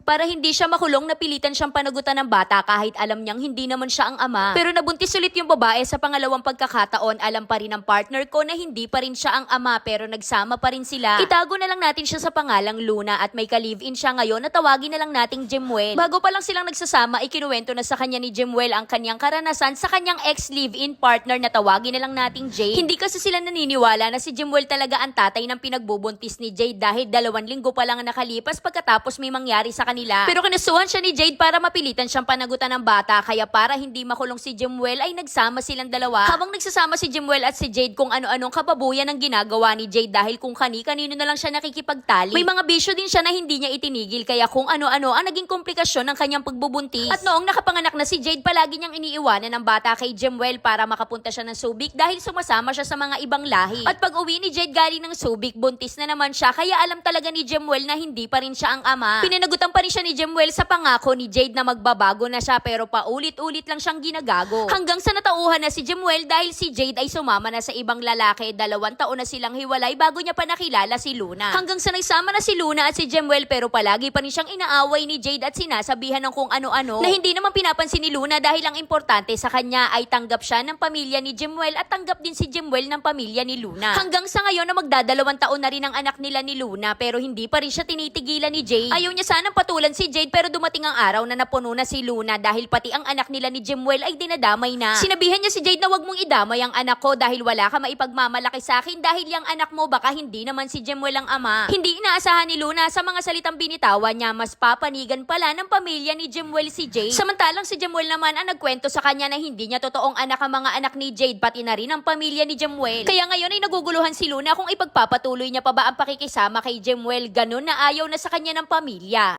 para hindi siya makulong napilitan siyang panagutan ng bata kahit alam niyang hindi naman siya ang ama. Pero nabuntis ulit yung babae sa pangalawang pagkakataon. Alam pa rin ng partner ko na hindi pa rin siya ang ama pero nagsama pa rin sila. Itago na lang natin siya sa pangalang Luna at may ka-live-in siya ngayon na tawagin na lang nating Jemuel. Bago pa lang silang nagsasama, ikinuwento na sa kanya ni Jemuel ang kanyang karanasan sa kanyang ex-live-in partner na tawagin na lang nating Jade. Hindi kasi sila naniniwala na si Jemuel talaga ang tatay ng pinagbubuntis ni Jade dahil 2 linggo pa lang nakalipas pagkatapos may mangyari sa kanila. Pero kinasuhan siya ni Jade para mapilitan siyang panagutan ng bata kaya para hindi makulong si Jemuel ay nagsama silang dalawa. Habang nagsasama si Jemuel at si Jade kung ano-anong kababuyan ang ginagawa ni Jade dahil kung kani-kanino na lang siya nakikipagtali. May mga bisyo din siya na hindi niya itinigil kaya kung ano-ano ang naging komplikasyon ng kanyang pagbubuntis. At noong nakapanganak na si Jade, palagi niyang iniiwanan ng bata kay Jemuel para makapunta siya ng Subic dahil sumasama siya sa mga ibang lahi. At pag uwi ni Jade galing ng Subic, buntis na naman siya kaya alam talaga ni Jemuel na hindi pa rin siya ang ama. Pinanagutan pa rin siya ni Jemuel sa pangako ni Jade na magbabago na siya pero paulit-ulit lang siyang ginagago. Hanggang sa natauhan na si Jemuel dahil si Jade ay sumama na sa ibang lalaki. 2 taon na silang hiwalay bago niya pa nakilala si Luna. Hanggang sa nagsama na si Luna at si Jemuel pero palagi pa rin siyang inaaway ni Jade at sinasabihan ng kung ano-ano na hindi naman pinapansin ni Luna dahil ang importante sa kanya ay tanggap siya ng pamilya ni Jemuel at tanggap din si Jemuel ng pamilya ni Luna. Hanggang sa ngayon na magdadalawang taon na rin ang anak nila ni Luna pero hindi pa rin siya tinitigilan ni Jade. Ayaw niya sanang patulan si Jade pero dumating ang araw na napuno na si Luna dahil pati ang anak nila ni Jemuel ay dinadamay na. Sinabihan niya si Jade na wag mong idamay ang anak ko dahil wala ka maipagmamalaki sa akin dahil yung anak mo baka hindi naman si Jemuel ang ama. Hindi inaasahan ni Luna sa mga salitang binitawan niya mas papanigan pala ng pamilya ni Jemuel si Jade. Samantalang si Jemuel naman ang nagkwento sa kanya na hindi niya totoong anak ang mga anak ni Jade pati na rin ang pamilya ni Jemuel. Kaya ngayon ay naguguluhan si Luna kung ipagpapatuloy niya pa ba ang pakikisama kay Jemuel ganun na ayaw na sa kanya ng pamilya.